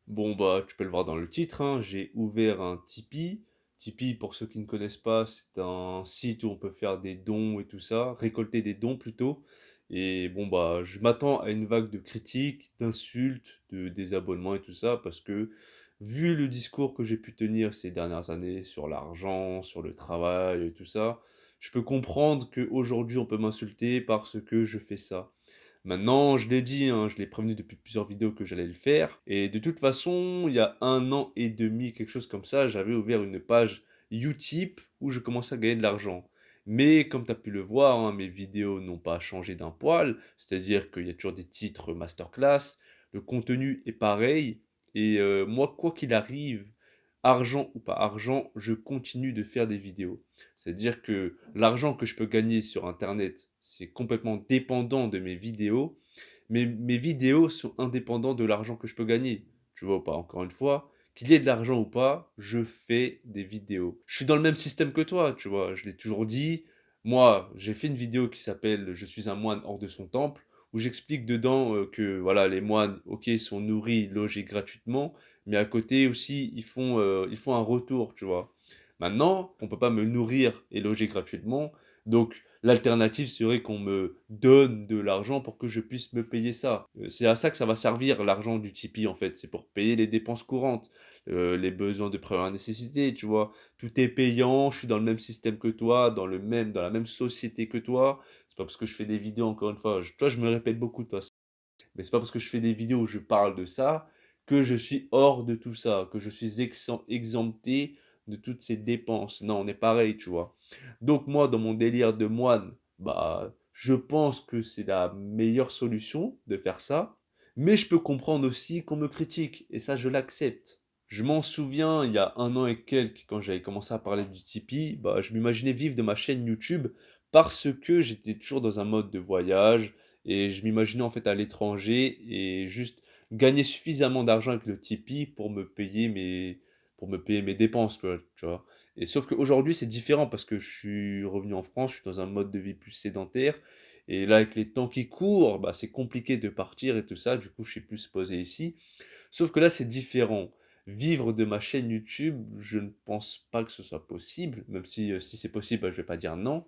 Bon, bah, tu peux le voir dans le titre, hein, j'ai ouvert un Tipeee. Tipeee, pour ceux qui ne connaissent pas, c'est un site où on peut faire des dons et tout ça, récolter des dons plutôt. Et bon, bah, je m'attends à une vague de critiques, d'insultes, de désabonnements et tout ça, parce que vu le discours que j'ai pu tenir ces dernières années sur l'argent, sur le travail et tout ça, je peux comprendre qu'aujourd'hui on peut m'insulter parce que je fais ça. Maintenant, je l'ai dit, hein, je l'ai prévenu depuis plusieurs vidéos que j'allais le faire. Et de toute façon, il y a 1 an et demi, quelque chose comme ça, j'avais ouvert une page Utip où je commençais à gagner de l'argent. Mais comme tu as pu le voir, hein, mes vidéos n'ont pas changé d'un poil. C'est-à-dire qu'il y a toujours des titres masterclass, le contenu est pareil. Et moi, quoi qu'il arrive, argent ou pas argent, je continue de faire des vidéos. C'est-à-dire que l'argent que je peux gagner sur Internet, c'est complètement dépendant de mes vidéos, mais mes vidéos sont indépendantes de l'argent que je peux gagner. Tu vois ou pas? Encore une fois, qu'il y ait de l'argent ou pas, je fais des vidéos. Je suis dans le même système que toi, tu vois. Je l'ai toujours dit. Moi, j'ai fait une vidéo qui s'appelle Je suis un moine hors de son temple, où j'explique dedans que voilà, les moines, ok, sont nourris, logés gratuitement, mais à côté aussi, ils font un retour, tu vois. Maintenant, on peut pas me nourrir et loger gratuitement, donc l'alternative serait qu'on me donne de l'argent pour que je puisse me payer ça. C'est à ça que ça va servir l'argent du Tipeee en fait, c'est pour payer les dépenses courantes, les besoins de première nécessité, tu vois. Tout est payant, je suis dans le même système que toi, dans la même société que toi. C'est pas parce que je fais des vidéos encore une fois, toi je me répète beaucoup de toute façon. Mais c'est pas parce que je fais des vidéos où je parle de ça que je suis hors de tout ça, que je suis exempté de toutes ces dépenses. Non, on est pareil, tu vois. Donc moi, dans mon délire de moine, bah, je pense que c'est la meilleure solution de faire ça. Mais je peux comprendre aussi qu'on me critique, et ça, je l'accepte. Je m'en souviens, il y a 1 an et quelques, quand j'avais commencé à parler du Tipeee, bah, je m'imaginais vivre de ma chaîne YouTube parce que j'étais toujours dans un mode de voyage, et je m'imaginais en fait à l'étranger et juste gagner suffisamment d'argent avec le Tipeee pour me payer mes dépenses, quoi, tu vois. Et sauf qu'aujourd'hui, c'est différent parce que je suis revenu en France, je suis dans un mode de vie plus sédentaire. Et là, avec les temps qui courent, bah, c'est compliqué de partir et tout ça. Du coup, je suis plus posé ici. Sauf que là, c'est différent. Vivre de ma chaîne YouTube, je ne pense pas que ce soit possible. Même si c'est possible, bah, je vais pas dire non.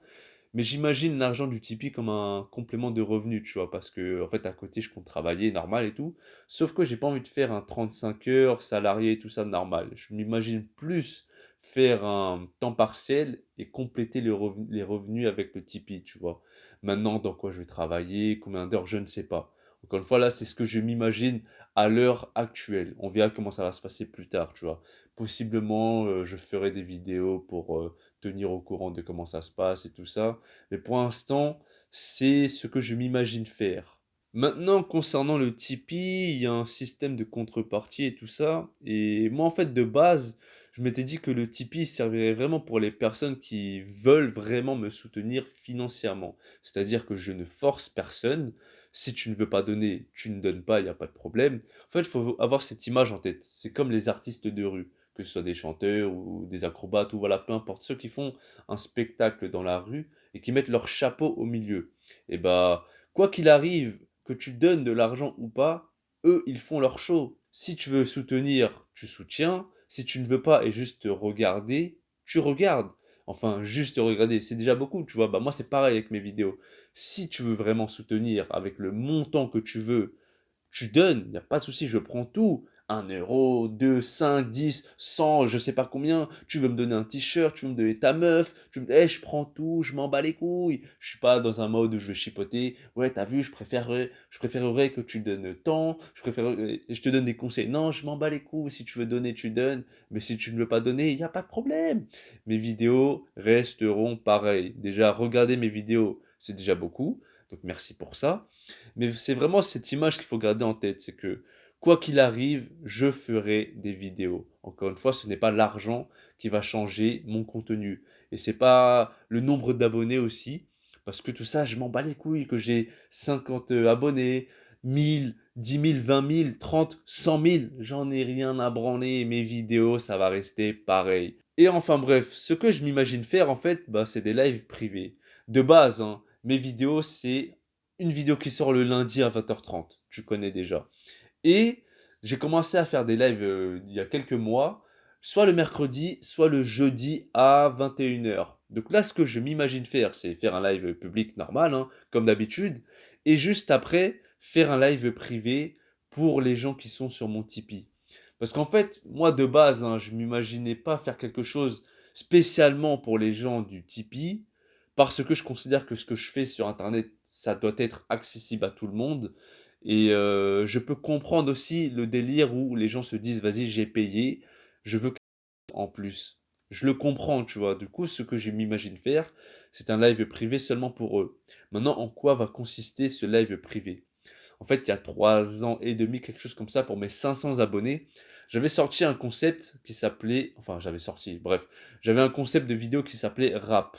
Mais j'imagine l'argent du Tipeee comme un complément de revenu, tu vois, parce que en fait à côté je compte travailler normal et tout, sauf que j'ai pas envie de faire un 35 heures salarié et tout ça normal. Je m'imagine plus faire un temps partiel et compléter les revenus avec le Tipeee, tu vois. Maintenant, dans quoi je vais travailler, combien d'heures, je ne sais pas. Encore une fois, là, c'est ce que je m'imagine à l'heure actuelle. On verra comment ça va se passer plus tard, tu vois. Possiblement, je ferai des vidéos pour tenir au courant de comment ça se passe et tout ça. Mais pour l'instant, c'est ce que je m'imagine faire. Maintenant, concernant le Tipeee, il y a un système de contrepartie et tout ça. Et moi, en fait, de base, je m'étais dit que le Tipeee servirait vraiment pour les personnes qui veulent vraiment me soutenir financièrement. C'est-à-dire que je ne force personne. Si tu ne veux pas donner, tu ne donnes pas, il n'y a pas de problème. En fait, il faut avoir cette image en tête. C'est comme les artistes de rue, que ce soit des chanteurs ou des acrobates ou voilà, peu importe, ceux qui font un spectacle dans la rue et qui mettent leur chapeau au milieu. Et bah, quoi qu'il arrive, que tu donnes de l'argent ou pas, eux, ils font leur show. Si tu veux soutenir, tu soutiens. Si tu ne veux pas et juste regarder, tu regardes. Enfin, juste regarder, c'est déjà beaucoup, tu vois. Bah, moi, c'est pareil avec mes vidéos. Si tu veux vraiment soutenir avec le montant que tu donnes, il n'y a pas de souci, je prends tout. 1 euro, 2, 5, 10, 100, je sais pas combien. Tu veux me donner un t-shirt, tu veux me donner ta meuf, je prends tout, je m'en bats les couilles. Je suis pas dans un mode où je vais chipoter. Ouais, t'as vu, je préférerais que tu donnes tant, je te donne des conseils. Non, je m'en bats les couilles. Si tu veux donner, tu donnes. Mais si tu ne veux pas donner, il n'y a pas de problème. Mes vidéos resteront pareilles. Déjà, regarder mes vidéos, c'est déjà beaucoup. Donc merci pour ça. Mais c'est vraiment cette image qu'il faut garder en tête, c'est que quoi qu'il arrive, je ferai des vidéos. Encore une fois, ce n'est pas l'argent qui va changer mon contenu. Et c'est pas le nombre d'abonnés aussi, parce que tout ça, je m'en bats les couilles, que j'ai 50 abonnés, 1000, 10 000, 20 000, 30, 100 000, j'en ai rien à branler, mes vidéos, ça va rester pareil. Et enfin bref, ce que je m'imagine faire en fait, bah, c'est des lives privés. De base, hein, mes vidéos, c'est une vidéo qui sort le lundi à 20h30, tu connais déjà. Et J'ai commencé à faire des lives il y a quelques mois, soit le mercredi, soit le jeudi à 21 h. Donc là, ce que je m'imagine faire, c'est faire un live public normal, hein, comme d'habitude, et juste après, faire un live privé pour les gens qui sont sur mon Tipeee. Parce qu'en fait, moi de base, hein, je m'imaginais pas faire quelque chose spécialement pour les gens du Tipeee, parce que je considère que ce que je fais sur Internet, ça doit être accessible à tout le monde. Et je peux comprendre aussi le délire où les gens se disent, vas-y, j'ai payé, je veux en plus. Je le comprends, tu vois. Du coup, ce que je m'imagine faire, c'est un live privé seulement pour eux. Maintenant, en quoi va consister ce live privé? En fait, il y a 3 ans et demi, quelque chose comme ça, pour mes 500 abonnés, j'avais sorti un concept qui s'appelait, enfin, j'avais sorti, bref, j'avais un concept de vidéo qui s'appelait rap.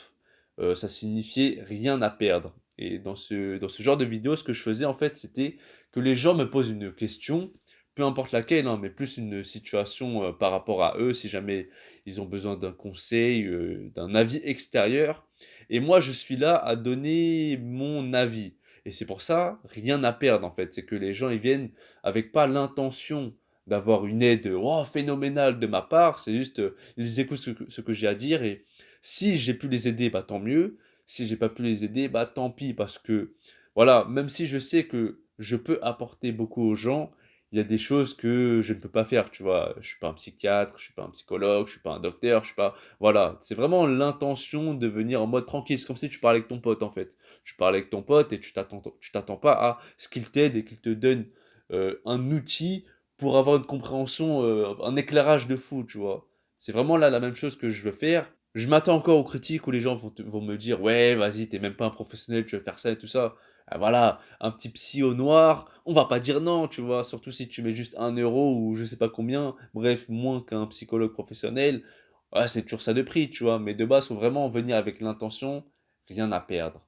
Ça signifiait rien à perdre. Et dans ce genre de vidéo, ce que je faisais, en fait, c'était que les gens me posent une question, peu importe laquelle, hein, mais plus une situation par rapport à eux, si jamais ils ont besoin d'un conseil, d'un avis extérieur. Et moi, je suis là à donner mon avis. Et c'est pour ça, rien à perdre en fait. C'est que les gens ils viennent avec pas l'intention d'avoir une aide phénoménale de ma part. C'est juste, ils écoutent ce que j'ai à dire et si j'ai pu les aider, bah tant mieux. Si j'ai pas pu les aider, bah tant pis parce que voilà, même si je sais que je peux apporter beaucoup aux gens, il y a des choses que je ne peux pas faire, tu vois. Je suis pas un psychiatre, je suis pas un psychologue, je suis pas un docteur, je suis pas. Voilà, c'est vraiment l'intention de venir en mode tranquille. C'est comme si tu parlais avec ton pote en fait. Tu parles avec ton pote et tu t'attends pas à ce qu'il t'aide et qu'il te donne un outil pour avoir une compréhension, un éclairage de fou, tu vois. C'est vraiment là la même chose que je veux faire. Je m'attends encore aux critiques où les gens vont me dire ouais, vas-y, t'es même pas un professionnel, tu veux faire ça et tout ça. Ah, voilà, un petit psy au noir, on va pas dire non, tu vois, surtout si tu mets juste 1 euro ou je sais pas combien, bref, moins qu'un psychologue professionnel, ouais, c'est toujours ça de prix, tu vois, mais de base, faut vraiment venir avec l'intention, rien à perdre.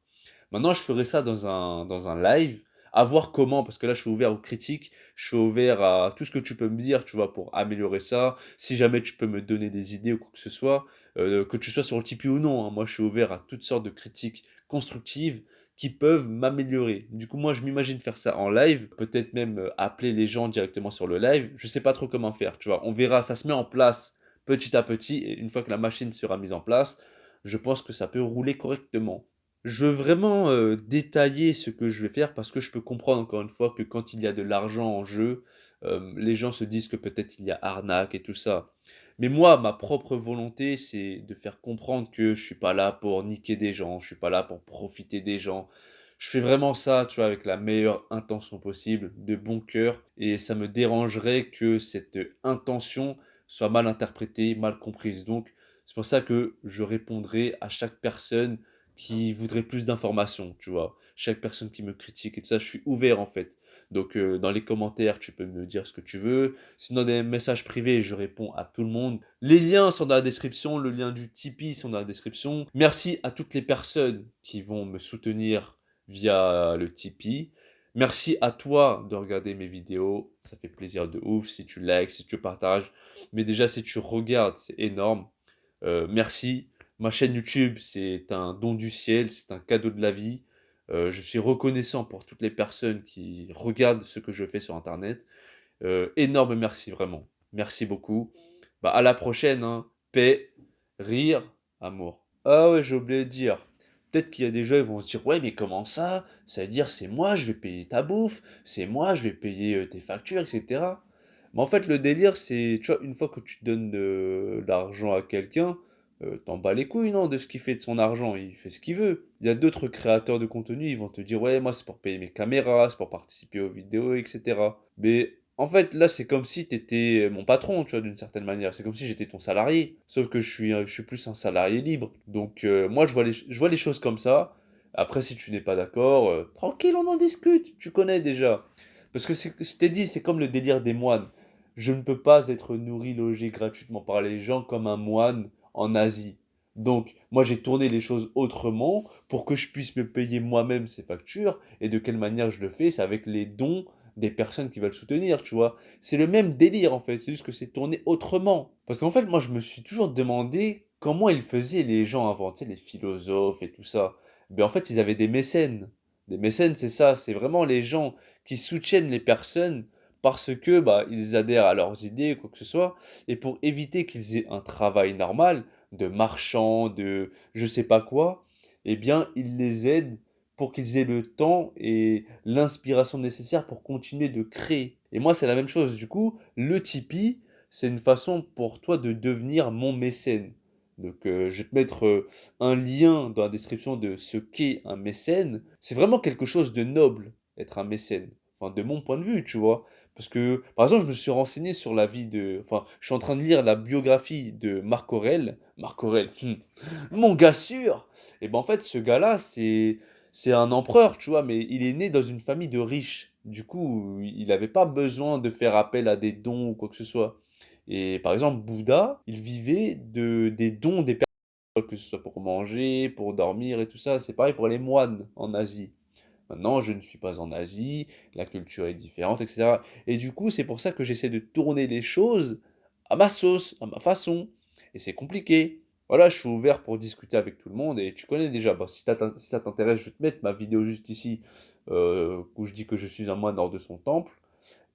Maintenant, je ferai ça dans un live, à voir comment, parce que là, je suis ouvert aux critiques, je suis ouvert à tout ce que tu peux me dire, tu vois, pour améliorer ça. Si jamais tu peux me donner des idées ou quoi que ce soit, que tu sois sur le Tipeee ou non, hein, moi, je suis ouvert à toutes sortes de critiques constructives qui peuvent m'améliorer. Du coup, moi, je m'imagine faire ça en live, peut-être même appeler les gens directement sur le live. Je sais pas trop comment faire, tu vois. On verra, ça se met en place petit à petit, et une fois que la machine sera mise en place, je pense que ça peut rouler correctement. Je veux vraiment détailler ce que je vais faire parce que je peux comprendre encore une fois que quand il y a de l'argent en jeu, les gens se disent que peut-être il y a arnaque et tout ça. Mais moi, ma propre volonté, c'est de faire comprendre que je suis pas là pour niquer des gens, je suis pas là pour profiter des gens. Je fais vraiment ça, tu vois, avec la meilleure intention possible, de bon cœur, et ça me dérangerait que cette intention soit mal interprétée, mal comprise. Donc, c'est pour ça que je répondrai à chaque personne qui voudrait plus d'informations, tu vois. Chaque personne qui me critique et tout ça, je suis ouvert en fait. Donc dans les commentaires, tu peux me dire ce que tu veux. Sinon, dans des messages privés, je réponds à tout le monde. Les liens sont dans la description, le lien du Tipeee sont dans la description. Merci à toutes les personnes qui vont me soutenir via le Tipeee. Merci à toi de regarder mes vidéos, ça fait plaisir de ouf si tu likes, si tu partages. Mais déjà, si tu regardes, c'est énorme. Merci. Ma chaîne YouTube, c'est un don du ciel, c'est un cadeau de la vie. Je suis reconnaissant pour toutes les personnes qui regardent ce que je fais sur Internet. Énorme merci, vraiment. Merci beaucoup. Bah, à la prochaine, hein. Paix, rire, amour. Ah ouais, j'ai oublié de dire. Peut-être qu'il y a des gens, ils vont se dire, ouais, mais comment ça? Ça veut dire, c'est moi, je vais payer ta bouffe, c'est moi, je vais payer tes factures, etc. Mais en fait, le délire, c'est, tu vois, une fois que tu donnes de l'argent à quelqu'un, t'en bats les couilles, non, de ce qu'il fait de son argent, il fait ce qu'il veut. Il y a d'autres créateurs de contenu, ils vont te dire, ouais, moi, c'est pour payer mes caméras, c'est pour participer aux vidéos, etc. Mais en fait, là, c'est comme si t'étais mon patron, tu vois, d'une certaine manière. C'est comme si j'étais ton salarié. Sauf que je suis plus un salarié libre. Donc, moi, je vois les choses comme ça. Après, si tu n'es pas d'accord, tranquille, on en discute. Tu connais déjà. Parce que je t'ai dit, c'est comme le délire des moines. Je ne peux pas être nourri, logé gratuitement par les gens comme un moine en Asie. Donc, moi, j'ai tourné les choses autrement pour que je puisse me payer moi-même ces factures. Et de quelle manière je le fais? C'est avec les dons des personnes qui veulent soutenir, tu vois. C'est le même délire, en fait. C'est juste que c'est tourné autrement. Parce qu'en fait, moi, je me suis toujours demandé comment ils faisaient les gens avant, tu sais, les philosophes et tout ça. Ben, en fait, ils avaient des mécènes. Des mécènes, c'est ça. C'est vraiment les gens qui soutiennent les personnes parce que, bah, ils adhèrent à leurs idées, quoi que ce soit, et pour éviter qu'ils aient un travail normal, de marchand, de je sais pas quoi, eh bien, ils les aident pour qu'ils aient le temps et l'inspiration nécessaire pour continuer de créer. Et moi, c'est la même chose. Du coup, le Tipeee, c'est une façon pour toi de devenir mon mécène. Donc, je vais te mettre un lien dans la description de ce qu'est un mécène. C'est vraiment quelque chose de noble, être un mécène. Enfin, de mon point de vue, tu vois. Parce que, par exemple, je me suis renseigné sur la vie de... Enfin, je suis en train de lire la biographie de Marc Aurèle. Marc Aurèle, mon gars sûr! Et ben en fait, ce gars-là, c'est un empereur, tu vois, mais il est né dans une famille de riches. Du coup, il n'avait pas besoin de faire appel à des dons ou quoi que ce soit. Et par exemple, Bouddha, il vivait des dons des personnes, que ce soit pour manger, pour dormir et tout ça. C'est pareil pour les moines en Asie. Maintenant, je ne suis pas en Asie, la culture est différente, etc. Et du coup, c'est pour ça que j'essaie de tourner les choses à ma sauce, à ma façon. Et c'est compliqué. Voilà, je suis ouvert pour discuter avec tout le monde et tu connais déjà. Bah, si ça t'intéresse, je vais te mettre ma vidéo juste ici où je dis que je suis un moine hors de son temple.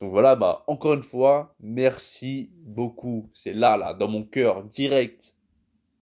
Donc voilà, bah encore une fois, merci beaucoup. C'est là, dans mon cœur, direct.